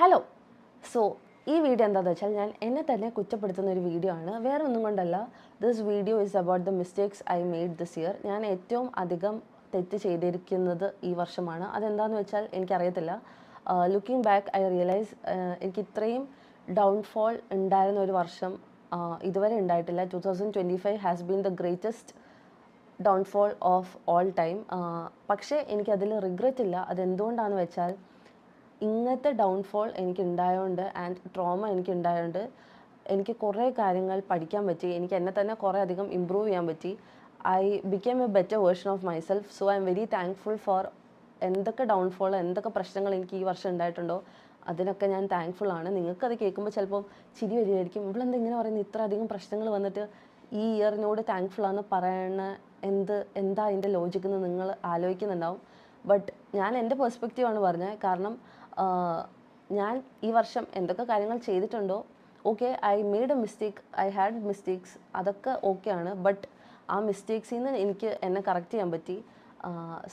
Hello. So ഈ video എന്താണെന്ന് വെച്ചാൽ ഞാൻ എന്നെ തന്നെ കുറ്റപ്പെടുത്തുന്ന ഒരു വീഡിയോ ആണ്. വേറെ ഒന്നും കൊണ്ടല്ല. This video is about the mistakes I made this year. ഞാൻ ഏറ്റവും അധികം തെറ്റ് ചെയ്തിരിക്കുന്നത് ഈ വർഷമാണ്. അതെന്താണെന്ന് വെച്ചാൽ എനിക്കറിയത്തില്ല. ലുക്കിംഗ് ബാക്ക് ഐ റിയലൈസ് എനിക്ക് ഇത്രയും ഡൗൺഫോൾ ഉണ്ടായിരുന്ന ഒരു വർഷം ഇതുവരെ ഉണ്ടായിട്ടില്ല. 2025 has been the greatest downfall of all time. പക്ഷേ എനിക്കതിൽ റിഗ്രറ്റ് ഇല്ല. അതെന്തുകൊണ്ടാണെന്ന് വെച്ചാൽ ഇങ്ങനത്തെ ഡൗൺഫോൾ എനിക്ക് ഉണ്ടായതുകൊണ്ട് ആൻഡ് ട്രോമ എനിക്ക് ഉണ്ടായതുകൊണ്ട് എനിക്ക് കുറേ കാര്യങ്ങൾ പഠിക്കാൻ പറ്റി. എനിക്ക് എന്നെ തന്നെ കുറേ അധികം ഇമ്പ്രൂവ് ചെയ്യാൻ പറ്റി. I became A better version of myself. So I am very thankful for എന്തൊക്കെ ഡൗൺഫോൾ എന്തൊക്കെ പ്രശ്നങ്ങൾ എനിക്ക് ഈ വർഷം ഉണ്ടായിട്ടുണ്ടോ അതിനൊക്കെ ഞാൻ താങ്ക്ഫുൾ ആണ്. നിങ്ങൾക്കത് കേൾക്കുമ്പോൾ ചിലപ്പം ചിരി വരികയായിരിക്കും, ഇവളെന്താ ഇങ്ങനെ പറയുന്നത്, ഇത്ര അധികം പ്രശ്നങ്ങൾ വന്നിട്ട് ഈ ഇയറിനോട് താങ്ക്ഫുൾ ആണെന്ന് പറയണ എന്താ അതിൻ്റെ ലോജിക് എന്ന് നിങ്ങൾ ആലോചിക്കുന്നുണ്ടാവും. ബട്ട് ഞാൻ എൻ്റെ പെർസ്പെക്റ്റീവാണ് പറഞ്ഞത്. കാരണം ഞാൻ ഈ വർഷം എന്തൊക്കെ കാര്യങ്ങൾ ചെയ്തിട്ടുണ്ടോ, okay I made A mistake, I had mistakes, അതൊക്കെ ഓക്കെ ആണ്. ബട്ട് ആ മിസ്റ്റേക്സിൽ നിന്ന് എനിക്ക് എന്നെ കറക്റ്റ് ചെയ്യാൻ പറ്റി.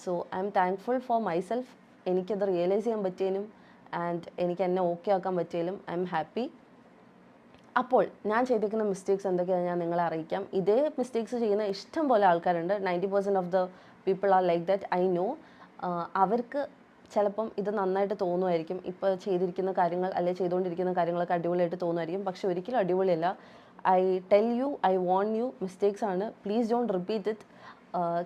So I M thankful for myself. എനിക്കത് റിയലൈസ് ചെയ്യാൻ പറ്റിയതിനും ആൻഡ് എനിക്ക് എന്നെ ഓക്കെ ആക്കാൻ പറ്റിയാലും ഐ എം ഹാപ്പി. അപ്പോൾ ഞാൻ ചെയ്തിരിക്കുന്ന മിസ്റ്റേക്സ് എന്തൊക്കെയാണ് ഞാൻ നിങ്ങളെ അറിയിക്കാം. ഇതേ മിസ്റ്റേക്സ് ചെയ്യുന്ന ഇഷ്ടം പോലെ ആൾക്കാരുണ്ട്. 90% of the people are like that, I know. അവർക്ക് ചിലപ്പം ഇത് നന്നായിട്ട് തോന്നുമായിരിക്കും, ഇപ്പോൾ ചെയ്തിരിക്കുന്ന കാര്യങ്ങൾ അല്ലെങ്കിൽ ചെയ്തുകൊണ്ടിരിക്കുന്ന കാര്യങ്ങളൊക്കെ അടിപൊളിയായിട്ട് തോന്നുമായിരിക്കും. പക്ഷെ ഒരിക്കലും അടിപൊളിയല്ല. I tell you, I warn you, mistakes ആണ്, പ്ലീസ് ഡോണ്ട് റിപ്പീറ്റ് ഇറ്റ്.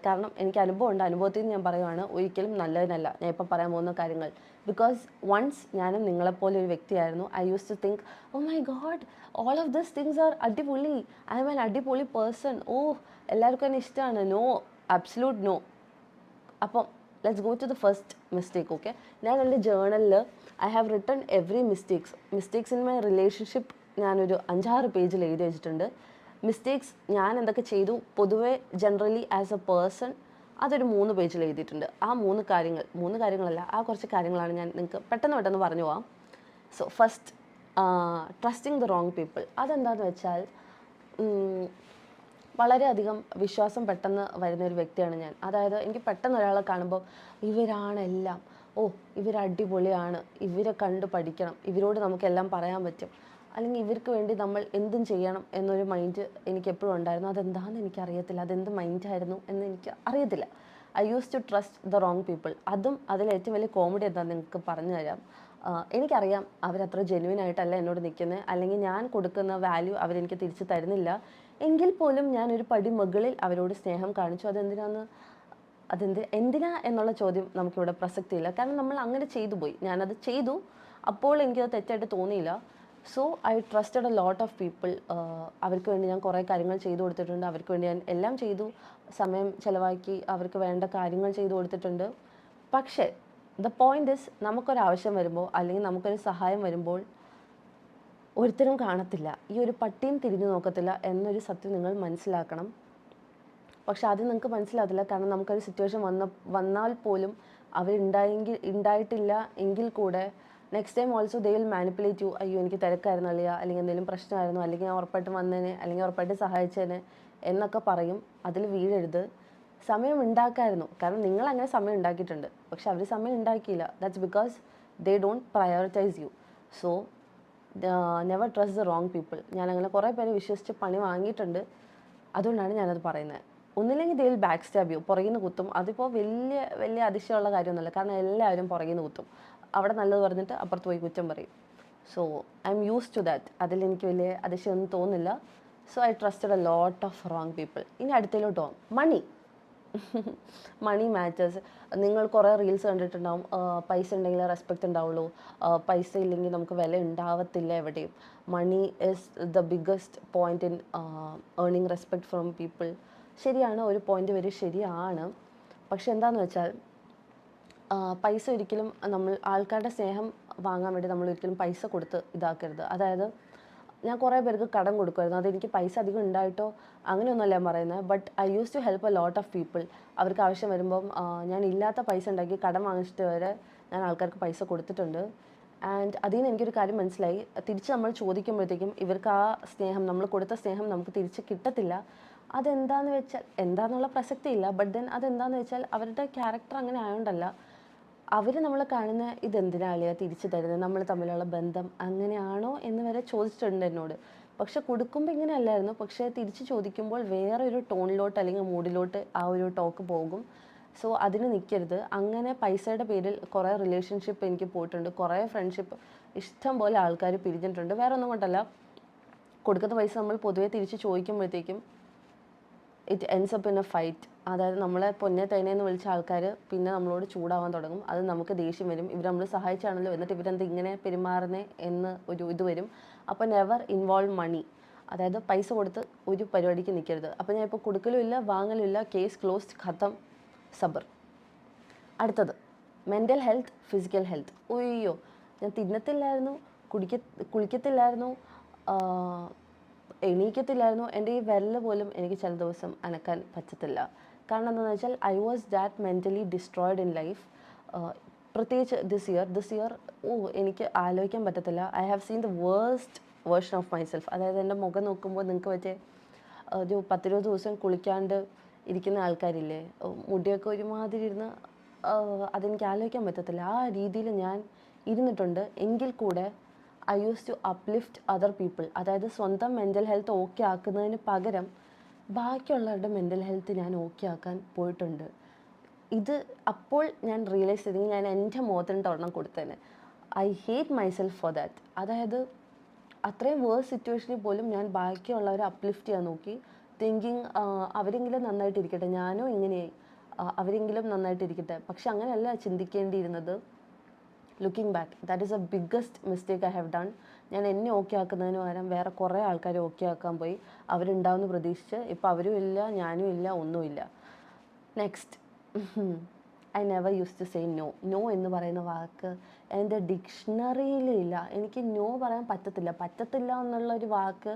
കാരണം എനിക്ക് അനുഭവമുണ്ട്, അനുഭവത്തിൽ നിന്ന് ഞാൻ പറയുവാണ്, ഒരിക്കലും നല്ലതിനല്ല ഞാൻ ഇപ്പോൾ പറയാൻ പോകുന്ന കാര്യങ്ങൾ. ബിക്കോസ് വൺസ് ഞാനും നിങ്ങളെപ്പോലെ ഒരു വ്യക്തിയായിരുന്നു. I use to think, oh my God, all of this things are അടിപൊളി, ഐ എം ആൻ അടിപൊളി പേഴ്സൺ, ഓ എല്ലാവർക്കും എന്നെ ഇഷ്ടമാണ്. No, absolute no. അപ്പം let's go to the first mistake. Okay, ഞാൻ എൻ്റെ ജേർണലിൽ I have written every mistakes in my relationship. ഞാനൊരു 5-6 പേജിൽ എഴുതി വെച്ചിട്ടുണ്ട്. മിസ്റ്റേക്സ് ഞാൻ എന്തൊക്കെ ചെയ്തു പൊതുവെ ജനറലി ആസ് എ പേഴ്സൺ, അതൊരു 3 പേജിൽ എഴുതിയിട്ടുണ്ട്. ആ 3 കാര്യങ്ങളല്ല, ആ കുറച്ച് കാര്യങ്ങളാണ് ഞാൻ നിങ്ങൾക്ക് പെട്ടെന്ന് പറഞ്ഞു പോവാം. So first, trusting the wrong people. അതെന്താണെന്ന് വെച്ചാൽ വളരെയധികം വിശ്വാസം പെട്ടെന്ന് വരുന്നൊരു വ്യക്തിയാണ് ഞാൻ. അതായത് എനിക്ക് പെട്ടെന്ന് ഒരാളെ കാണുമ്പോൾ ഇവരാണെല്ലാം, ഓ ഇവർ അടിപൊളിയാണ്, ഇവരെ കണ്ട് പഠിക്കണം, ഇവരോട് നമുക്കെല്ലാം പറയാൻ പറ്റും, അല്ലെങ്കിൽ ഇവർക്ക് വേണ്ടി നമ്മൾ എന്തും ചെയ്യണം എന്നൊരു മൈൻഡ് എനിക്ക് എപ്പോഴും ഉണ്ടായിരുന്നു. അതെന്താണെന്ന് എനിക്കറിയത്തില്ല, അതെന്ത് മൈൻഡായിരുന്നു എന്ന് എനിക്ക് അറിയത്തില്ല. I use to trust the wrong people. അതും അതിൽ ഏറ്റവും വലിയ കോമഡി എന്താണെന്ന് നിങ്ങൾക്ക് പറഞ്ഞു തരാം. എനിക്കറിയാം അവരത്ര ജെന്യുവൻ ആയിട്ടല്ല എന്നോട് നിൽക്കുന്നത്, അല്ലെങ്കിൽ ഞാൻ കൊടുക്കുന്ന വാല്യൂ അവരെനിക്ക് തിരിച്ച് തരുന്നില്ല. എങ്കിൽ പോലും ഞാനൊരു പടി മുകളിൽ അവരോട് സ്നേഹം കാണിച്ചു. എന്തിനാ എന്നുള്ള ചോദ്യം നമുക്കിവിടെ പ്രസക്തിയില്ല. കാരണം നമ്മൾ അങ്ങനെ ചെയ്തു പോയി, ഞാനത് ചെയ്തു, അപ്പോൾ എനിക്കത് തെറ്റായിട്ട് തോന്നിയില്ല. So I trusted a lot of people. അവർക്ക് വേണ്ടി ഞാൻ കുറേ കാര്യങ്ങൾ ചെയ്തു കൊടുത്തിട്ടുണ്ട്, അവർക്ക് വേണ്ടി ഞാൻ എല്ലാം ചെയ്തു, സമയം ചിലവാക്കി അവർക്ക് വേണ്ട കാര്യങ്ങൾ ചെയ്തു കൊടുത്തിട്ടുണ്ട്. പക്ഷേ ദ പോയിന്റ് ഇസ്, നമുക്കൊരാവശ്യം വരുമ്പോൾ അല്ലെങ്കിൽ നമുക്കൊരു സഹായം വരുമ്പോൾ ഒരുത്തരും കാണത്തില്ല, ഈ ഒരു പട്ടിയും തിരിഞ്ഞു നോക്കത്തില്ല എന്നൊരു സത്യം നിങ്ങൾ മനസ്സിലാക്കണം. പക്ഷെ അത് നിങ്ങൾക്ക് മനസ്സിലാകത്തില്ല. കാരണം നമുക്കൊരു സിറ്റുവേഷൻ വന്നാൽ പോലും ഉണ്ടായിട്ടില്ല എങ്കിൽ കൂടെ next time also they will manipulate you. അയ്യോ എനിക്ക് തിരക്കായിരുന്നു അല്ലെങ്കിൽ എന്തെങ്കിലും പ്രശ്നമായിരുന്നു, അല്ലെങ്കിൽ ഞാൻ ഉറപ്പായിട്ടും വന്നേനെ, അല്ലെങ്കിൽ ഉറപ്പായിട്ട് സഹായിച്ചേനെ എന്നൊക്കെ പറയും. അതിൽ വീഴരുത്. സമയം ഉണ്ടാക്കായിരുന്നു, കാരണം നിങ്ങൾ അങ്ങനെ സമയം ഉണ്ടാക്കിയിട്ടുണ്ട്, പക്ഷെ അവർ സമയം ഉണ്ടാക്കിയില്ല. That's because they don't prioritise you. So never trust the wrong people. ഞാനങ്ങനെ കുറേ പേര് വിശ്വസിച്ച് പണി വാങ്ങിയിട്ടുണ്ട്. അതുകൊണ്ടാണ് ഞാനത് പറയുന്നത്. ഒന്നില്ലെങ്കിൽ they will back stab you, പുറകിൽ നിന്ന് കുത്തും. അതിപ്പോൾ വലിയ അതിശയമുള്ള കാര്യമൊന്നുമല്ല, കാരണം എല്ലാവരും പുറകിൽ നിന്ന് കുത്തും. അവിടെ നല്ലത് പറഞ്ഞിട്ട് അപ്പുറത്ത് പോയി കുറ്റം പറയും. So I am use to that. അതിലെനിക്ക് വലിയ അതിശയമൊന്നും തോന്നില്ല. So I trusted a lot of wrong people. ഇനി അടുത്തതിലോട്ട് പോകാം. Money matters. നിങ്ങൾ കുറേ റീൽസ് കണ്ടിട്ടുണ്ടാവും, പൈസ ഉണ്ടെങ്കിൽ റെസ്പെക്റ്റ് ഉണ്ടാവുള്ളൂ, പൈസ ഇല്ലെങ്കിൽ നമുക്ക് വില ഉണ്ടാവത്തില്ല എവിടെയും. Money is the biggest point in earning respect from people. ശരിയാണ്, ഒരു പോയിന്റ് വരെ ശരിയാണ്. പക്ഷെ എന്താണെന്ന് വെച്ചാൽ പൈസ ഒരിക്കലും ആൾക്കാരുടെ സ്നേഹം വാങ്ങാൻ വേണ്ടി നമ്മൾ ഒരിക്കലും പൈസ കൊടുത്ത് ഇതാക്കരുത്. അതായത് ഞാൻ കുറേ പേർക്ക് കടം കൊടുക്കുമായിരുന്നു, അതെനിക്ക് പൈസ അധികം ഉണ്ടായിട്ടോ അങ്ങനെയൊന്നുമല്ല ഞാൻ പറയുന്നത്. But I use to help a lot of people. അവർക്ക് ആവശ്യം വരുമ്പം ഞാൻ ഇല്ലാത്ത പൈസ ഉണ്ടാക്കി കടം വാങ്ങിച്ചിട്ട് വരെ ഞാൻ ആൾക്കാർക്ക് പൈസ കൊടുത്തിട്ടുണ്ട്. ആൻഡ് അതിൽ നിന്ന് എനിക്കൊരു കാര്യം മനസ്സിലായി, തിരിച്ച് നമ്മൾ ചോദിക്കുമ്പോഴത്തേക്കും ഇവർക്ക് ആ സ്നേഹം, നമ്മൾ കൊടുത്ത സ്നേഹം നമുക്ക് തിരിച്ച് കിട്ടത്തില്ല. എന്താന്നുള്ള പ്രസക്തിയില്ല. ബട്ട് ദെൻ അതെന്താണെന്ന് വെച്ചാൽ അവരുടെ ക്യാരക്ടർ അങ്ങനെ ആയതുകൊണ്ടല്ല. അവർ നമ്മൾ കാണുന്ന ഇതെന്തിനാ അളിയാ തിരിച്ചു തരുന്നത്, നമ്മൾ തമ്മിലുള്ള ബന്ധം അങ്ങനെയാണോ എന്ന് വരെ ചോദിച്ചിട്ടുണ്ട് എന്നോട്. പക്ഷെ കൊടുക്കുമ്പോൾ ഇങ്ങനെ അല്ലായിരുന്നു, പക്ഷേ തിരിച്ച് ചോദിക്കുമ്പോൾ വേറൊരു ടോണിലോട്ട് അല്ലെങ്കിൽ മൂഡിലോട്ട് ആ ഒരു ടോക്ക് പോകും. സോ അതിന് നിൽക്കരുത്. അങ്ങനെ പൈസയുടെ പേരിൽ കുറേ റിലേഷൻഷിപ്പ് എനിക്ക് പോയിട്ടുണ്ട്, കുറേ ഫ്രണ്ട്ഷിപ്പ് ഇഷ്ടം പോലെ ആൾക്കാർ പിരിഞ്ഞിട്ടുണ്ട്. വേറെ ഒന്നും കൊണ്ടല്ല, കൊടുക്കുന്ന പൈസ നമ്മൾ പൊതുവേ തിരിച്ച് ചോദിക്കുമ്പോഴത്തേക്കും it ends up in a fight. അതായത് നമ്മളെ പൊന്നെ തേനേന്ന് വിളിച്ച ആൾക്കാർ പിന്നെ നമ്മളോട് ചൂടാവാൻ തുടങ്ങും. അത് നമുക്ക് ദേഷ്യം വരും, ഇവർ നമ്മൾ സഹായിച്ചാണല്ലോ എന്നിട്ട് ഇവരെന്ത് ഇങ്ങനെ പെരുമാറുന്നേ എന്ന് ഒരു ഇത് വരും. അപ്പോൾ നെവർ ഇൻവോൾവ് മണി, അതായത് പൈസ കൊടുത്ത് ഒരു പരിപാടിക്ക് നിൽക്കരുത്. അപ്പോൾ ഞാൻ ഇപ്പോൾ കൊടുക്കലും ഇല്ല വാങ്ങലും ഇല്ല, കേസ് ക്ലോസ്ഡ്, ഖത്തം, സബർ. അടുത്തത് മെൻ്റൽ ഹെൽത്ത്, ഫിസിക്കൽ ഹെൽത്ത്. ഒയ്യോ, ഞാൻ തിന്നത്തില്ലായിരുന്നു, കുളിക്കത്തില്ലായിരുന്നു, എണീക്കത്തില്ലായിരുന്നു. എൻ്റെ ഈ വിരൽ പോലും എനിക്ക് ചില ദിവസം അനക്കാൻ പറ്റത്തില്ല. കാരണം എന്താണെന്ന് വെച്ചാൽ I was that mentally destroyed in life. പ്രത്യേകിച്ച് ദിസ് ഇയർ എനിക്ക് ആലോചിക്കാൻ പറ്റത്തില്ല. I have seen the worst version of myself. അതായത് എൻ്റെ മുഖം നോക്കുമ്പോൾ നിങ്ങൾക്ക് പറ്റിയ ഒരു 10-20 ദിവസം കുളിക്കാണ്ട് ഇരിക്കുന്ന ആൾക്കാരില്ലേ, മുടിയൊക്കെ ഒരുമാതിരി ഇരുന്ന്, അതെനിക്ക് ആലോചിക്കാൻ പറ്റത്തില്ല. ആ രീതിയിൽ ഞാൻ ഇരുന്നിട്ടുണ്ട്. എങ്കിൽ കൂടെ I use to uplift other people. അതായത് സ്വന്തം മെൻ്റൽ ഹെൽത്ത് ഓക്കെ ആക്കുന്നതിന് പകരം ബാക്കിയുള്ളവരുടെ മെൻ്റൽ ഹെൽത്ത് ഞാൻ ഓക്കെ ആക്കാൻ പോയിട്ടുണ്ട്. ഇത് അപ്പോൾ ഞാൻ റിയലൈസ് ചെയ്തെങ്കിൽ ഞാൻ എൻ്റെ മുഖത്തിന് ഒരെണ്ണം കൊടുത്തേനെ. I hate myself for that. അതായത് അത്രയും വേഴ്സ് സിറ്റുവേഷനിൽ പോലും ഞാൻ ബാക്കിയുള്ളവരെ അപ്ലിഫ്റ്റ് ചെയ്യാൻ നോക്കി, തിങ്കിങ് അവരെങ്കിലും നന്നായിട്ടിരിക്കട്ടെ, ഞാനും ഇങ്ങനെയായി, അവരെങ്കിലും നന്നായിട്ടിരിക്കട്ടെ. പക്ഷെ അങ്ങനെയല്ല ചിന്തിക്കേണ്ടിയിരുന്നത്. Looking back, that is a biggest mistake I have done. ഞാൻ എന്നെ ഓക്കെ ആക്കുന്നതിന് പകരം വേറെ കുറേ ആൾക്കാരെ ഓക്കെ ആക്കാൻ പോയി. അവരുണ്ടാവുമെന്ന് പ്രതീക്ഷിച്ച് ഇപ്പോൾ അവരും ഇല്ല, ഞാനും ഇല്ല, ഒന്നുമില്ല. Next, I never use to say no. No എന്ന് പറയുന്ന വാക്ക് എൻ്റെ ഡിക്ഷണറിയിലില്ല. എനിക്ക് നോ പറയാൻ പറ്റത്തില്ല എന്നുള്ളൊരു വാക്ക്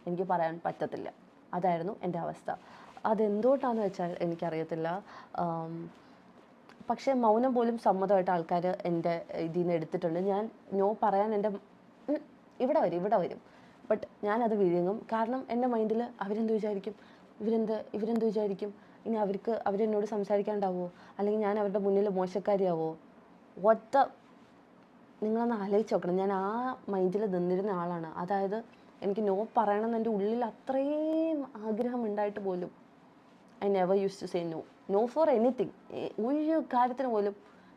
എനിക്ക് പറയാൻ പറ്റത്തില്ല. അതായിരുന്നു എൻ്റെ അവസ്ഥ. അതെന്തുകൊണ്ടാണെന്ന് വെച്ചാൽ എനിക്കറിയത്തില്ല. പക്ഷേ മൗനം പോലും സമ്മതമായിട്ട് ആൾക്കാർ എൻ്റെ ഇതിൽ നിന്ന് എടുത്തിട്ടുണ്ട്. ഞാൻ നോ പറയാൻ എൻ്റെ ഇവിടെ വരും, ബട്ട് ഞാനത് വിഴുങ്ങും. കാരണം എൻ്റെ മൈൻഡിൽ അവരെന്ത് വിചാരിക്കും, ഇവരെന്ത് വിചാരിക്കും, ഇനി അവരെന്നോട് സംസാരിക്കാണ്ടാവോ, അല്ലെങ്കിൽ ഞാൻ അവരുടെ മുന്നിൽ മോശക്കാരിയാവോ, നിങ്ങളൊന്ന് ആലോചിച്ച് നോക്കണം. ഞാൻ ആ മൈൻഡിൽ നിന്നിരുന്ന ആളാണ്. അതായത് എനിക്ക് നോ പറയണമെന്ന് എൻ്റെ ഉള്ളിൽ അത്രയും ആഗ്രഹം ഉണ്ടായിട്ട് പോലും I never use to say no. No for anything. ഒരു കാര്യത്തിന് പോലും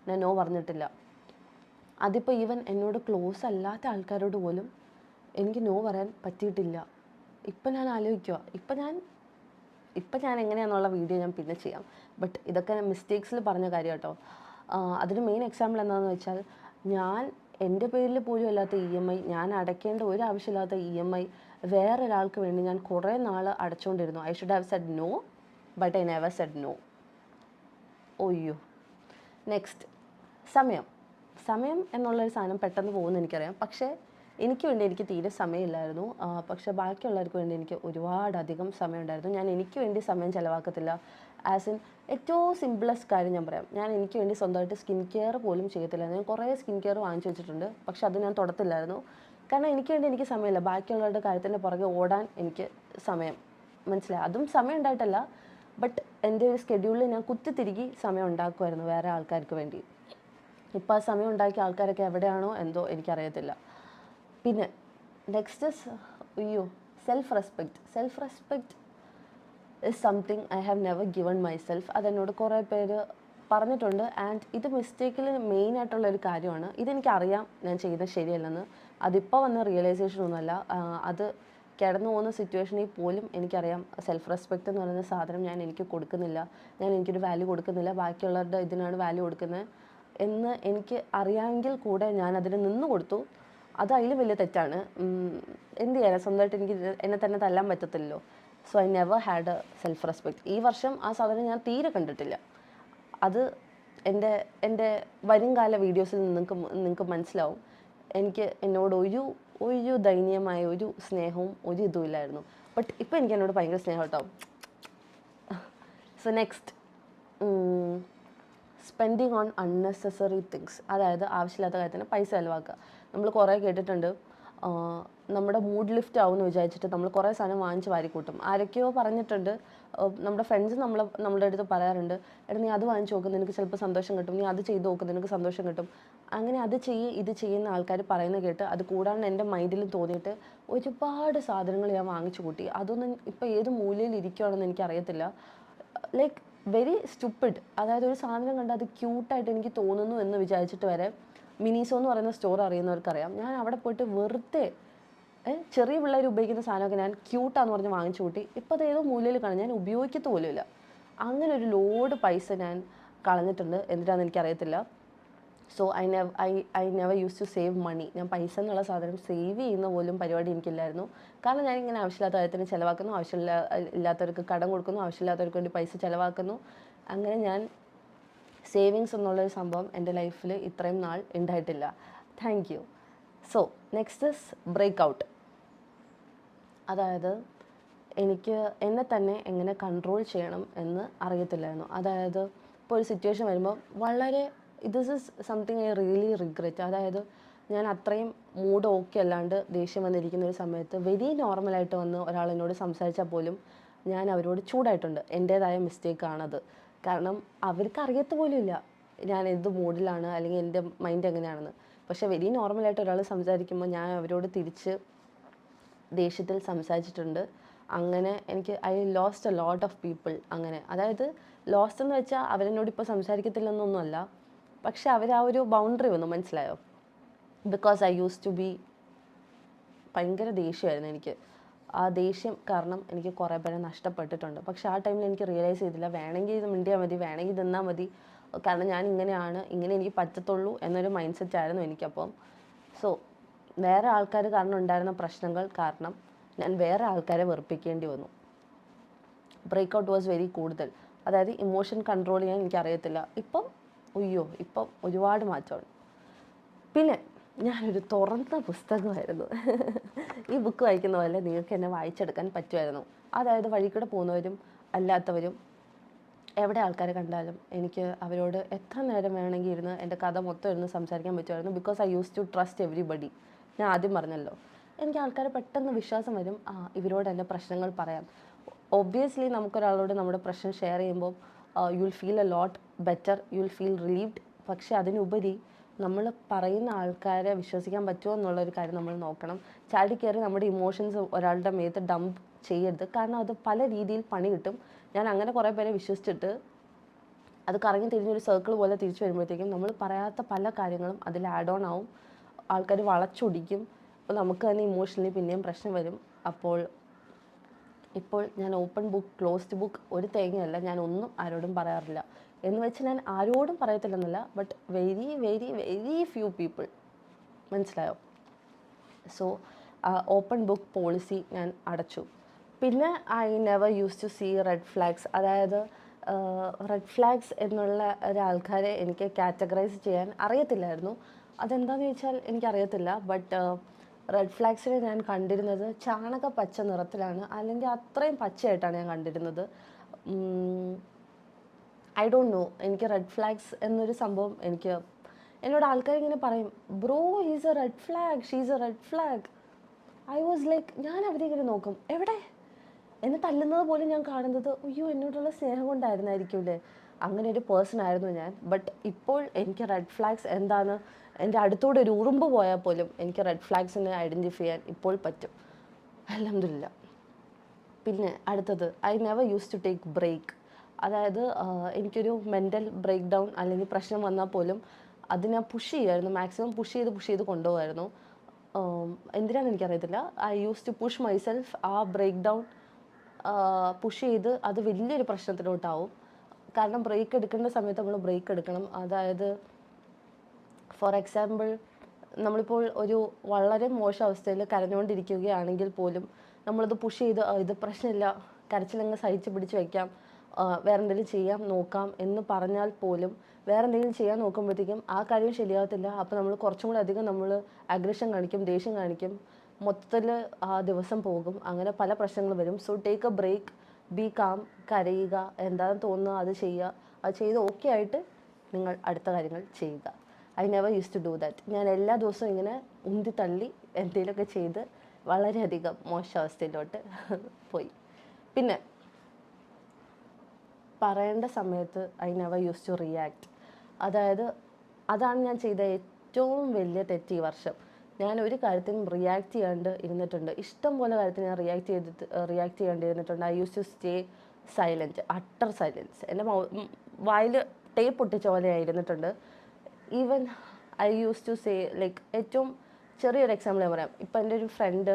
ഞാൻ നോ പറഞ്ഞിട്ടില്ല. അതിപ്പോൾ ഈവൻ എന്നോട് ക്ലോസ് അല്ലാത്ത ആൾക്കാരോട് പോലും എനിക്ക് നോ പറയാൻ പറ്റിയിട്ടില്ല. ഇപ്പം ഞാൻ ആലോചിക്കുക, ഇപ്പം ഞാൻ എങ്ങനെയാണെന്നുള്ള വീഡിയോ ഞാൻ പിന്നെ ചെയ്യാം. ബട്ട് ഇതൊക്കെ മിസ്റ്റേക്സിൽ പറഞ്ഞ കാര്യം കേട്ടോ. അതിന് മെയിൻ എക്സാമ്പിൾ എന്താണെന്ന് വെച്ചാൽ, ഞാൻ എൻ്റെ പേരിൽ പോലും അല്ലാത്ത EMI, ഞാൻ അടയ്ക്കേണ്ട ഒരു ആവശ്യമില്ലാത്ത EMI വേറൊരാൾക്ക് വേണ്ടി ഞാൻ കുറേ നാൾ അടച്ചുകൊണ്ടിരുന്നു. I should have said no, but I never said no. ഒയ്യോ. നെക്സ്റ്റ്, സമയം എന്നുള്ളൊരു സാധനം പെട്ടെന്ന് പോകുമെന്ന് എനിക്കറിയാം. പക്ഷേ എനിക്ക് വേണ്ടി എനിക്ക് തീരെ സമയമില്ലായിരുന്നു. പക്ഷേ ബാക്കിയുള്ളവർക്ക് വേണ്ടി എനിക്ക് ഒരുപാടധികം സമയം ഉണ്ടായിരുന്നു. ഞാൻ എനിക്ക് വേണ്ടി സമയം ചിലവാക്കത്തില്ല. ആസ് ഇൻ ഏറ്റവും സിമ്പിളസ്റ്റ് കാര്യം ഞാൻ പറയാം, ഞാൻ എനിക്ക് വേണ്ടി സ്വന്തമായിട്ട് സ്കിൻ കെയർ പോലും ചെയ്യത്തില്ല. ഞാൻ കുറേ സ്കിൻ കെയർ വാങ്ങിച്ചു വെച്ചിട്ടുണ്ട്, പക്ഷെ അത് ഞാൻ തൊടത്തില്ലായിരുന്നു. കാരണം എനിക്ക് വേണ്ടി എനിക്ക് സമയമില്ല. ബാക്കിയുള്ളവരുടെ കാര്യത്തിൻ്റെ പുറകെ ഓടാൻ എനിക്ക് സമയം, മനസ്സിലായി. അതും സമയം ഉണ്ടായിട്ടല്ല, ബട്ട് എൻ്റെ ഒരു സ്കെഡ്യൂളിൽ ഞാൻ കുത്തിത്തിരുകി സമയം ഉണ്ടാക്കുമായിരുന്നു വേറെ ആൾക്കാർക്ക് വേണ്ടി. ഇപ്പോൾ ആ സമയം ഉണ്ടാക്കിയ ആൾക്കാരൊക്കെ എവിടെയാണോ എന്തോ എനിക്കറിയത്തില്ല. പിന്നെ next self respect is something I have never given myself. അതെന്നോട് കുറേ പേര് പറഞ്ഞിട്ടുണ്ട്. ആൻഡ് ഇത് മിസ്റ്റേക്കിൽ മെയിനായിട്ടുള്ളൊരു കാര്യമാണ്. ഇതെനിക്കറിയാം ഞാൻ ചെയ്തത് ശരിയല്ലെന്ന്. അതിപ്പോൾ വന്ന റിയലൈസേഷൻ ഒന്നുമല്ല. അത് കിടന്നു പോകുന്ന സിറ്റുവേഷനിൽ പോലും എനിക്കറിയാം സെൽഫ് റെസ്പെക്റ്റ് എന്ന് പറയുന്ന സാധനം ഞാൻ എനിക്ക് കൊടുക്കുന്നില്ല. ഞാൻ എനിക്കൊരു വാല്യൂ കൊടുക്കുന്നില്ല, ബാക്കിയുള്ളവരുടെ ഇതിനാണ് വാല്യൂ കൊടുക്കുന്നത് എന്ന് എനിക്ക് അറിയാമെങ്കിൽ കൂടെ ഞാൻ അതിന് നിന്ന് കൊടുത്തു. അത് അതിൽ വലിയ തെറ്റാണ്. എന്ത് ചെയ്യാനാ, സ്വന്തമായിട്ട് എനിക്ക് എന്നെ തന്നെ തല്ലാൻ പറ്റത്തില്ലല്ലോ. So I never had A self respect. ഈ വർഷം ആ സാധനം ഞാൻ തീരെ കണ്ടിട്ടില്ല. അത് എൻ്റെ വരുംകാല വീഡിയോസിൽ നിങ്ങൾക്ക് മനസ്സിലാവും. എന്നോട് ഒരു ദയനീയമായ ഒരു സ്നേഹവും ഒരു ഇതും ഇല്ലായിരുന്നു. ബട്ട് ഇപ്പോൾ എനിക്ക് എന്നോട് ഭയങ്കര സ്നേഹം കേട്ടോ. So next, spending on unnecessary things. അതായത് ആവശ്യമില്ലാത്ത കാര്യത്തിന് പൈസ ചിലവാക്കുക. നമ്മൾ കുറേ കേട്ടിട്ടുണ്ട്, നമ്മുടെ മൂഡ് ലിഫ്റ്റ് ആവുമെന്ന് വിചാരിച്ചിട്ട് നമ്മൾ കുറേ സാധനം വാങ്ങിച്ച് വാരിക്കൂട്ടും. ആരൊക്കെയോ പറഞ്ഞിട്ടുണ്ട്, നമ്മുടെ ഫ്രണ്ട്സ് നമ്മളുടെ അടുത്ത് പറയാറുണ്ട്, എടാ നീ അത് വാങ്ങിച്ച് നോക്ക്, നിനക്ക് ചിലപ്പോൾ സന്തോഷം കിട്ടും, നീ അത് ചെയ്ത് നോക്ക്, നിനക്ക് സന്തോഷം കിട്ടും. അങ്ങനെ അത് ഇത് ചെയ്യുന്ന ആൾക്കാർ പറയുന്നത് കേട്ട് അത് കൂടാണ്ട് എൻ്റെ മൈൻഡിലും തോന്നിയിട്ട് ഒരുപാട് സാധനങ്ങൾ ഞാൻ വാങ്ങിച്ചു കൂട്ടി. അതൊന്നും ഇപ്പോൾ ഏത് മൂലയിൽ ഇരിക്കുകയാണെന്ന് എനിക്കറിയത്തില്ല. Like very stupid. അതായത് ഒരു സാധനം കണ്ട് അത് ക്യൂട്ടായിട്ട് എനിക്ക് തോന്നുന്നു എന്ന് വിചാരിച്ചിട്ട് വരെ, മിനിസോ എന്ന് പറയുന്ന സ്റ്റോർ അറിയുന്നവർക്കറിയാം, ഞാൻ അവിടെ പോയിട്ട് വെറുതെ ചെറിയ പിള്ളേർ ഉപയോഗിക്കുന്ന സാധനമൊക്കെ ഞാൻ ക്യൂട്ടാന്ന് പറഞ്ഞ് വാങ്ങിച്ചു കൂട്ടി. ഇപ്പോൾ അത് ഏതോ മൂലയിൽ കാണും, ഞാൻ ഉപയോഗിക്കത്ത് പോലുമില്ല. അങ്ങനെ ഒരു ലോഡ് പൈസ ഞാൻ കളഞ്ഞിട്ടുണ്ട്. എന്തിനാണെന്ന് എനിക്കറിയത്തില്ല. So I never use to save money. ഞാൻ പൈസ എന്നുള്ള സാധനം സേവ് ചെയ്യുന്ന പോലും പരിപാടി എനിക്കില്ലായിരുന്നു. കാരണം ഞാനിങ്ങനെ ആവശ്യമില്ലാത്ത കാര്യത്തിന് ചിലവാക്കുന്നു, ഇല്ലാത്തവർക്ക് കടം കൊടുക്കുന്നു, ആവശ്യമില്ലാത്തവർക്ക് വേണ്ടി പൈസ ചിലവാക്കുന്നു. അങ്ങനെ ഞാൻ സേവിങ്സ് എന്നുള്ളൊരു സംഭവം എൻ്റെ ലൈഫിൽ ഇത്രയും നാൾ ഉണ്ടായിട്ടില്ല. Thank you. So next is break out. അതായത് എനിക്ക് എന്നെ തന്നെ എങ്ങനെ കൺട്രോൾ ചെയ്യണം എന്ന് അറിയത്തില്ലായിരുന്നു. അതായത് ഇപ്പോൾ ഒരു സിറ്റുവേഷൻ വരുമ്പോൾ വളരെ this is something I really regret. അതായത് ഞാൻ അത്രയും മൂഡ് ഓക്കെ അല്ലാണ്ട് ദേഷ്യം വന്നിരിക്കുന്ന ഒരു സമയത്ത് വെരി നോർമലായിട്ട് വന്ന് ഒരാൾ എന്നോട് സംസാരിച്ചാൽ പോലും ഞാൻ അവരോട് ചൂടായിട്ടുണ്ട്. എൻ്റേതായ മിസ്റ്റേക്കാണത്. കാരണം അവർക്ക് അറിയത്ത് പോലും ഇല്ല ഞാൻ എന്ത് മൂഡിലാണ് അല്ലെങ്കിൽ എൻ്റെ മൈൻഡ് എങ്ങനെയാണെന്ന്. പക്ഷേ വെരി നോർമലായിട്ട് ഒരാൾ സംസാരിക്കുമ്പോൾ ഞാൻ അവരോട് തിരിച്ച് ദേഷ്യത്തിൽ സംസാരിച്ചിട്ടുണ്ട്. അങ്ങനെ I lost A lot of people. അങ്ങനെ അതായത് ലോസ്റ്റ് എന്ന് വെച്ചാൽ അവരെന്നോട് ഇപ്പോൾ സംസാരിക്കത്തില്ലെന്നൊന്നുമല്ല, പക്ഷെ ആ ഒരു ബൗണ്ടറി വന്നു, മനസ്സിലായോ? Because I use to be ഭയങ്കര ദേഷ്യമായിരുന്നു എനിക്ക്. ആ ദേഷ്യം കാരണം എനിക്ക് കുറേ പേരെ നഷ്ടപ്പെട്ടിട്ടുണ്ട്. പക്ഷെ ആ ടൈമിൽ എനിക്ക് റിയലൈസ് ചെയ്തില്ല, വേണമെങ്കിൽ ഇത് മിണ്ടിയാൽ മതി, വേണമെങ്കിൽ തിന്നാൽ മതി, കാരണം ഞാൻ ഇങ്ങനെ എനിക്ക് പറ്റത്തുള്ളൂ എന്നൊരു മൈൻഡ് സെറ്റ് ആയിരുന്നു എനിക്കപ്പം. സോ വേറെ ആൾക്കാർ കാരണം ഉണ്ടായിരുന്ന പ്രശ്നങ്ങൾ കാരണം ഞാൻ വേറെ ആൾക്കാരെ വെറുപ്പിക്കേണ്ടി വന്നു. ബ്രേക്ക് ഔട്ട് വാസ് വെരി കൂടുതൽ. അതായത് ഇമോഷൻ കൺട്രോൾ ചെയ്യാൻ എനിക്കറിയത്തില്ല. ഇപ്പം ഒരുപാട് മാറ്റമുണ്ട്. പിന്നെ ഞാനൊരു തുറന്ന പുസ്തകമായിരുന്നു. ഈ ബുക്ക് വായിക്കുന്ന പോലെ നിങ്ങൾക്ക് എന്നെ വായിച്ചെടുക്കാൻ പറ്റുമായിരുന്നു. അതായത് വഴിക്കൂടെ പോകുന്നവരും അല്ലാത്തവരും എവിടെ ആൾക്കാരെ കണ്ടാലും എനിക്ക് അവരോട് എത്ര നേരം വേണമെങ്കിൽ ഇരുന്ന് എൻ്റെ കഥ മൊത്തം ഇരുന്ന് സംസാരിക്കാൻ പറ്റുമായിരുന്നു. Because I use to trust everybody. ഞാൻ ആദ്യം പറഞ്ഞല്ലോ, എനിക്ക് ആൾക്കാരെ പെട്ടെന്ന് വിശ്വാസം വരും. ഇവരോട് എൻ്റെ പ്രശ്നങ്ങൾ പറയാം. ഒബ്വിയസ്ലി നമുക്കൊരാളോട് നമ്മുടെ പ്രശ്നം ഷെയർ ചെയ്യുമ്പോൾ you will feel a lot better, you will feel relieved. പക്ഷേ അതിനുപരി നമ്മൾ പറയുന്ന ആൾക്കാരെ വിശ്വസിക്കാൻ പറ്റുമോ എന്നുള്ളൊരു കാര്യം നമ്മൾ നോക്കണം. ചാടി കയറി നമ്മുടെ ഇമോഷൻസ് ഒരാളുടെ മേത്ത് ഡംപ് ചെയ്യരുത്. കാരണം അത് പല രീതിയിൽ പണി കിട്ടും. ഞാൻ അങ്ങനെ കുറേ പേരെ വിശ്വസിച്ചിട്ട് അത് കറങ്ങി തിരിഞ്ഞൊരു സർക്കിൾ പോലെ തിരിച്ചു വരുമ്പോഴത്തേക്കും നമ്മൾ പറയാത്ത പല കാര്യങ്ങളും അതിൽ ആഡ് ഓൺ ആവും. ആൾക്കാർ വളച്ചൊടിക്കും. അപ്പോൾ നമുക്ക് തന്നെ ഇമോഷണലി പിന്നെയും പ്രശ്നം വരും. ഇപ്പോൾ ഞാൻ ഓപ്പൺ ബുക്ക്, ക്ലോസ്ഡ് ബുക്ക് ഒരു തേങ്ങയല്ല. ഞാൻ ഒന്നും ആരോടും പറയാറില്ല. എന്ന് വെച്ച് ഞാൻ ആരോടും പറയത്തില്ലെന്നല്ല, but very very very few people. മനസ്സിലായോ? സോ ഓപ്പൺ ബുക്ക് പോളിസി ഞാൻ അടച്ചു. പിന്നെ I never use to see red flags. അതായത് റെഡ് ഫ്ലാഗ്സ് എന്നുള്ള ഒരാൾക്കാരെ എനിക്ക് കാറ്റഗറൈസ് ചെയ്യാൻ അറിയത്തില്ലായിരുന്നു. അതെന്താണെന്ന് ചോദിച്ചാൽ എനിക്കറിയത്തില്ല. ബട്ട് റെഡ് ഫ്ലാഗ്സിനെ ഞാൻ കണ്ടിരുന്നത് ചാണക പച്ച നിറത്തിലാണ്, അല്ലെങ്കിൽ അത്രയും പച്ചയായിട്ടാണ് ഞാൻ കണ്ടിരുന്നത്. ഐ ഡോണ്ട് നോ, എനിക്ക് റെഡ് ഫ്ലാഗ്സ് എന്നൊരു സംഭവം എന്നോട് ആൾക്കാർ ഇങ്ങനെ പറയും, bro he's A red flag, she's A red flag. I was like, ഞാൻ അവരെ ഇങ്ങനെ നോക്കും, എവിടെ എന്നെ തല്ലുന്നത് പോലും ഞാൻ കാണുന്നത് അയ്യോ എന്നോടുള്ള സ്നേഹം കൊണ്ടായിരുന്നായിരിക്കുമല്ലേ, അങ്ങനെ ഒരു പേഴ്സൺ ആയിരുന്നു ഞാൻ. ബട്ട് ഇപ്പോൾ എനിക്ക് റെഡ് ഫ്ലാഗ്സ് എന്താണ്, എൻ്റെ അടുത്തൂടെ ഒരു ഉറുമ്പ് പോയാൽ പോലും എനിക്ക് റെഡ് ഫ്ലാഗ്സിനെ ഐഡൻറ്റിഫൈ ചെയ്യാൻ ഇപ്പോൾ പറ്റും. അൽഹംദുലില്ലാ. പിന്നെ അടുത്തത്, I never use to take break. അതായത് എനിക്കൊരു മെൻ്റൽ ബ്രേക്ക് ഡൗൺ അല്ലെങ്കിൽ പ്രശ്നം വന്നാൽ പോലും അതിനെ പുഷ് ചെയ്യുമായിരുന്നു. മാക്സിമം പുഷ് ചെയ്ത് കൊണ്ടുപോകുമായിരുന്നു. എന്തിനാണെന്ന് എനിക്കറിയത്തില്ല. I use to push myself. ആ ബ്രേക്ക് ഡൗൺ പുഷ് ചെയ്ത് അത് വലിയൊരു പ്രശ്നത്തിലോട്ടാവും. കാരണം ബ്രേക്ക് എടുക്കേണ്ട സമയത്ത് നമ്മൾ ബ്രേക്ക് എടുക്കണം. അതായത് ഫോർ എക്സാമ്പിൾ, നമ്മളിപ്പോൾ ഒരു വളരെ മോശം അവസ്ഥയിൽ കരഞ്ഞുകൊണ്ടിരിക്കുകയാണെങ്കിൽ പോലും നമ്മളത് പുഷ് ചെയ്ത് ഇത് പ്രശ്നമില്ല, കരച്ചിലങ്ങ് സഹിച്ച് പിടിച്ച് വയ്ക്കാം, വേറെ എന്തെങ്കിലും ചെയ്യാം നോക്കാം എന്ന് പറഞ്ഞാൽ പോലും വേറെ എന്തെങ്കിലും ചെയ്യാൻ നോക്കുമ്പോഴത്തേക്കും ആ കാര്യം ശരിയാവത്തില്ല. അപ്പോൾ നമ്മൾ കുറച്ചും കൂടി അധികം അഗ്രഷൻ കാണിക്കും, ദേഷ്യം കാണിക്കും, മൊത്തത്തിൽ ആ ദിവസം പോകും. അങ്ങനെ പല പ്രശ്നങ്ങൾ വരും. So take a break, be calm, കരയുക, എന്താണെന്ന് തോന്നുക അത് ചെയ്യുക. അത് ചെയ്ത് ഓക്കെ ആയിട്ട് നിങ്ങൾ അടുത്ത കാര്യങ്ങൾ ചെയ്യുക. I never use to do that. ഞാൻ എല്ലാ ദിവസവും ഇങ്ങനെ ഉന്തി തള്ളി എന്തെങ്കിലുമൊക്കെ ചെയ്ത് വളരെയധികം മോശം അവസ്ഥയിലോട്ട് പോയി. പിന്നെ പറയേണ്ട സമയത്ത് I never use to react. അതായത് അതാണ് ഞാൻ ചെയ്ത ഏറ്റവും വലിയ തെറ്റ് ഈ വർഷം. ഞാൻ ഒരു കാര്യത്തിനും റിയാക്ട് ചെയ്യാണ്ട് ഇരുന്നിട്ടുണ്ട്. ഇഷ്ടം പോലെ കാര്യത്തിന് ഞാൻ റിയാക്ട് ചെയ്യാണ്ട് ഇരുന്നിട്ടുണ്ട്. I use to stay silent, utter silence. എൻ്റെ വായിൽ ടേപ്പ് ഒട്ടിച്ച പോലെ ആയിരുന്നിട്ടുണ്ട്. Even I use to say like, ഏറ്റവും ചെറിയൊരു എക്സാമ്പിൾ ഞാൻ പറയാം. ഇപ്പം എൻ്റെ ഒരു ഫ്രണ്ട്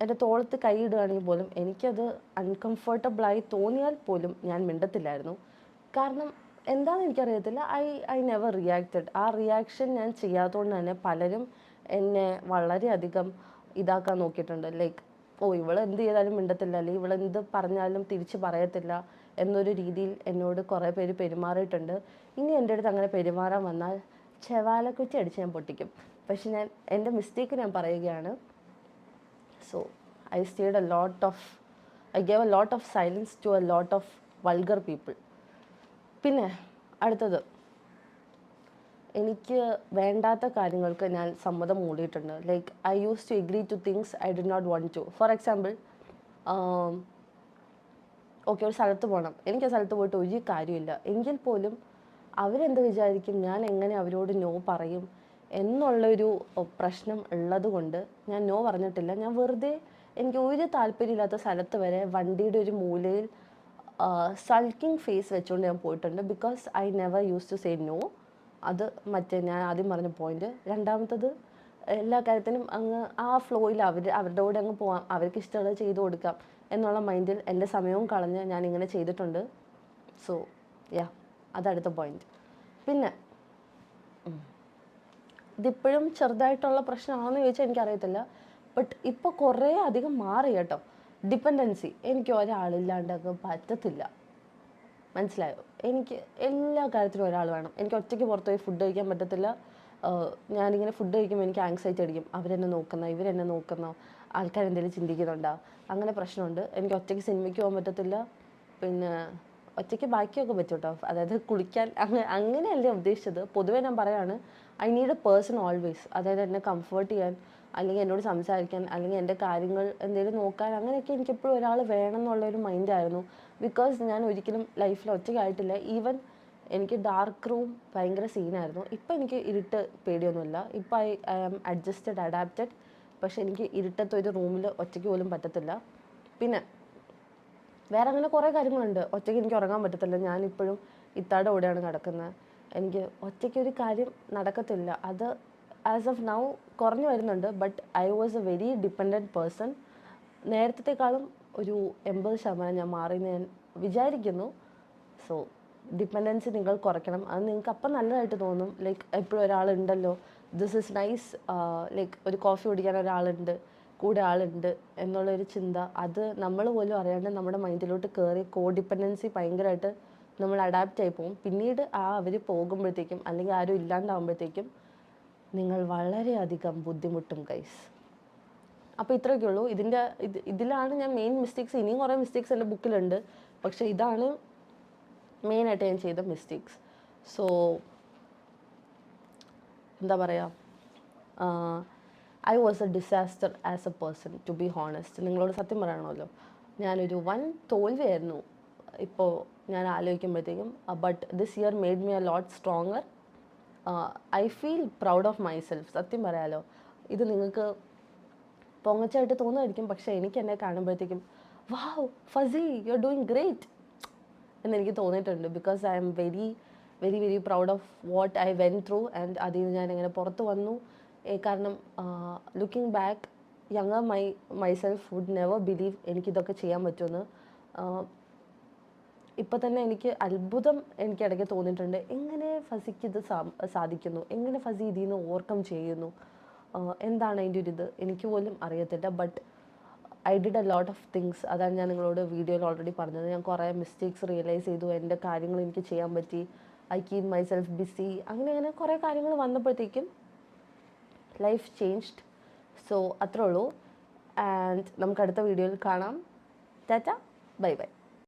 എൻ്റെ തോളത്ത് കൈയിടുകയാണെങ്കിൽ പോലും എനിക്കത് അൺകംഫർട്ടബിളായി തോന്നിയാൽ പോലും ഞാൻ മിണ്ടത്തില്ലായിരുന്നു. കാരണം എന്താണെന്ന് എനിക്കറിയത്തില്ല, ഐ നെവർ റിയാക്റ്റഡ്. ആ റിയാക്ഷൻ ഞാൻ ചെയ്യാത്തതുകൊണ്ട് തന്നെ പലരും എന്നെ വളരെയധികം ഇതാക്കാൻ നോക്കിയിട്ടുണ്ട്. ലൈക്ക്, ഓ ഇവൾ എന്ത് ചെയ്താലും മിണ്ടത്തില്ല, അല്ലെങ്കിൽ ഇവൾ എന്ത് പറഞ്ഞാലും തിരിച്ച് പറയത്തില്ല എന്നൊരു രീതിയിൽ എന്നോട് കുറേ പേര് പെരുമാറിയിട്ടുണ്ട്. ഇനി എൻ്റെ അടുത്ത് അങ്ങനെ പെരുമാറാൻ വന്നാൽ ചെവാലക്കുറ്റി അടിച്ച് ഞാൻ പൊട്ടിക്കും. പക്ഷെ ഞാൻ എൻ്റെ മിസ്റ്റേക്ക് ഞാൻ പറയുകയാണ്. So I gave a lot of silence to a lot of vulgar people. പിന്നെ അടുത്തത്, എനിക്ക് വേണ്ടാത്ത കാര്യങ്ങൾക്ക് ഞാൻ സമ്മതം മൂടിയിട്ടുണ്ട്. Like I use to agree to things I did not want to. For example, okay, ഒരു സ്ഥലത്ത് പോകണം, എനിക്ക് ആ സ്ഥലത്ത് പോയിട്ട് ഒരു കാര്യമില്ല എങ്കിൽ പോലും അവരെന്ത് വിചാരിക്കും, ഞാൻ എങ്ങനെ അവരോട് നോ പറയും എന്നുള്ളൊരു പ്രശ്നം ഉള്ളത് കൊണ്ട് ഞാൻ നോ പറഞ്ഞിട്ടില്ല. ഞാൻ വെറുതെ എനിക്ക് ഒരു താല്പര്യമില്ലാത്ത സ്ഥലത്ത് വരെ വണ്ടിയുടെ ഒരു മൂലയിൽ സൾക്കിംഗ് ഫേസ് വെച്ചുകൊണ്ട് ഞാൻ പോയിട്ടുണ്ട്. Because I never use to say no. അത് മറ്റേ ഞാൻ ആദ്യം പറഞ്ഞ പോയിന്റ്. രണ്ടാമത്തത്, എല്ലാ കാര്യത്തിനും അങ്ങ് ആ ഫ്ലോയിൽ അവരുടെ കൂടെ അങ്ങ് പോകാം, അവർക്ക് ഇഷ്ടമുള്ളത് ചെയ്തു കൊടുക്കാം എന്നുള്ള മൈൻഡിൽ എൻ്റെ സമയവും കളഞ്ഞ് ഞാൻ ഇങ്ങനെ ചെയ്തിട്ടുണ്ട്. സോ യാ, അതടുത്ത പോയിന്റ്. പിന്നെ ഇതിപ്പോഴും ചെറുതായിട്ടുള്ള പ്രശ്നമാണെന്ന് ചോദിച്ചാൽ എനിക്കറിയത്തില്ല. ബട്ട് ഇപ്പോൾ കുറേ അധികം മാറി കേട്ടോ. ഡിപ്പെൻഡൻസി, എനിക്ക് ഒരാളില്ലാണ്ടൊക്കെ പറ്റത്തില്ല. മനസ്സിലായോ? എനിക്ക് എല്ലാ കാര്യത്തിലും ഒരാൾ വേണം. എനിക്ക് ഒറ്റയ്ക്ക് പുറത്ത് പോയി ഫുഡ് കഴിക്കാൻ പറ്റത്തില്ല. ഞാനിങ്ങനെ ഫുഡ് കഴിക്കുമ്പോൾ എനിക്ക് ആങ്സൈറ്റി അടിക്കും. അവരെന്നെ നോക്കുന്നോ, ഇവരെന്നെ നോക്കുന്നോ, ആൾക്കാരെന്തെങ്കിലും ചിന്തിക്കുന്നുണ്ടോ, അങ്ങനെ പ്രശ്നമുണ്ട്. എനിക്ക് ഒറ്റയ്ക്ക് സിനിമയ്ക്ക് പോകാൻ പറ്റത്തില്ല. പിന്നെ ഒറ്റയ്ക്ക് ബാക്കിയൊക്കെ പറ്റും കേട്ടോ. അതായത് കുളിക്കാൻ അങ്ങനെയല്ലേ ഉദ്ദേശിച്ചത്. പൊതുവേ ഞാൻ പറയാണ്, I need A person always. അതായത് എന്നെ കംഫർട്ട് ചെയ്യാൻ, അല്ലെങ്കിൽ എന്നോട് സംസാരിക്കാൻ, അല്ലെങ്കിൽ എൻ്റെ കാര്യങ്ങൾ എന്തെങ്കിലും നോക്കാൻ, അങ്ങനെയൊക്കെ എനിക്കെപ്പോഴും ഒരാൾ വേണം എന്നുള്ളൊരു മൈൻഡായിരുന്നു. ബിക്കോസ് ഞാൻ ഒരിക്കലും ലൈഫിൽ ഒറ്റയ്ക്കായിട്ടില്ല. ഈവൻ എനിക്ക് ഡാർക്ക് റൂം ഭയങ്കര സീനായിരുന്നു. ഇപ്പം എനിക്ക് ഇരുട്ട് പേടിയൊന്നുമില്ല. ഇപ്പം ഐ ആം അഡാപ്റ്റഡ്. പക്ഷേ എനിക്ക് ഇരുട്ടത്തൊരു റൂമിൽ ഒറ്റയ്ക്ക് പോലും പറ്റത്തില്ല. പിന്നെ വേറെ അങ്ങനെ കുറേ കാര്യങ്ങളുണ്ട്. ഒറ്റയ്ക്ക് എനിക്ക് ഉറങ്ങാൻ പറ്റത്തില്ല. ഞാനിപ്പോഴും ഇത്താടെ കൂടെയാണ് കിടക്കുന്നത്. എനിക്ക് ഒറ്റയ്ക്ക് ഒരു കാര്യം നടക്കത്തില്ല. അത് ആസ് ഓഫ് നൗ കുറഞ്ഞു വരുന്നുണ്ട്. But I was a very dependent person. നേരത്തേക്കാളും ഒരു 80% ഞാൻ മാറിയെന്ന് ഞാൻ വിചാരിക്കുന്നു. സോ ഡിപ്പെൻഡൻസി നിങ്ങൾ കുറയ്ക്കണം. അത് നിങ്ങൾക്ക് അപ്പം നല്ലതായിട്ട് തോന്നും. ലൈക്ക് എപ്പോഴും ഒരാളുണ്ടല്ലോ, ദിസ് ഈസ് നൈസ്, ലൈക്ക് ഒരു കോഫി കുടിക്കാൻ ഒരാളുണ്ട്, കൂടെ ആളുണ്ട് എന്നുള്ളൊരു ചിന്ത, അത് നമ്മൾ പോലും അറിയാണ്ട് നമ്മുടെ മൈൻഡിലോട്ട് കയറി ഡിപ്പെൻഡൻസി ഭയങ്കരമായിട്ട് നമ്മൾ അഡാപ്റ്റ് ആയി പോകും. പിന്നീട് അവർ പോകുമ്പോഴത്തേക്കും, അല്ലെങ്കിൽ ആരും ഇല്ലാണ്ടാകുമ്പോഴത്തേക്കും നിങ്ങൾ വളരെയധികം ബുദ്ധിമുട്ടും ഗൈസ്. അപ്പോൾ ഇത്രയൊക്കെ ഉള്ളൂ. ഇതിലാണ് ഞാൻ മെയിൻ മിസ്റ്റേക്സ്. ഇനിയും കുറേ മിസ്റ്റേക്സ് എൻ്റെ ബുക്കിലുണ്ട്, പക്ഷേ ഇതാണ് മെയിനായിട്ട് ഞാൻ ചെയ്ത മിസ്റ്റേക്സ്. സോ എന്താ പറയുക, I was a disaster as a person, to be honest. നിങ്ങളോട് സത്യം പറയണമല്ലോ, ഞാനൊരു വൻ തോൽവിയായിരുന്നു ഇപ്പോൾ ഞാൻ ആലോചിക്കുമ്പോഴത്തേക്കും. But this year made me a lot stronger. I feel proud of myself. സത്യം പറയാലോ, ഇത് നിങ്ങൾക്ക് പൊങ്ങച്ചായിട്ട് തോന്നുമായിരിക്കും, പക്ഷേ എനിക്ക് എന്നെ കാണുമ്പോഴത്തേക്കും wow Fasi, you are doing great എന്നെനിക്ക് തോന്നിയിട്ടുണ്ട്. Because I am very very very proud of what I went through. And അതിൽ നിന്ന് ഞാൻ എങ്ങനെ പുറത്ത് വന്നു. കാരണം looking back, younger myself would never believe എനിക്കിതൊക്കെ ചെയ്യാൻ പറ്റുമെന്ന്. ഇപ്പം തന്നെ എനിക്ക് അത്ഭുതം എനിക്കിടയ്ക്ക് തോന്നിയിട്ടുണ്ട്. എങ്ങനെ ഫസിക്ക് ഇത് സാധിക്കുന്നു, എങ്ങനെ ഫസി ഇതിൽ നിന്ന് ഓവർകം ചെയ്യുന്നു, എന്താണ് അതിൻ്റെ ഒരു ഇത് എനിക്ക് പോലും അറിയത്തില്ല. But I did A lot of things. അതാണ് ഞാൻ നിങ്ങളോട് വീഡിയോയിൽ ഓൾറെഡി പറഞ്ഞത്. ഞാൻ കുറേ മിസ്റ്റേക്സ് റിയലൈസ് ചെയ്തു. എൻ്റെ കാര്യങ്ങൾ എനിക്ക് ചെയ്യാൻ പറ്റി. I keep myself busy. അങ്ങനെ കുറേ കാര്യങ്ങൾ വന്നപ്പോഴത്തേക്കും ലൈഫ് ചേഞ്ച്ഡ്. സോ അത്രേ ഉള്ളൂ. ആൻഡ് നമുക്ക് അടുത്ത വീഡിയോയിൽ കാണാം. Tata, bye bye.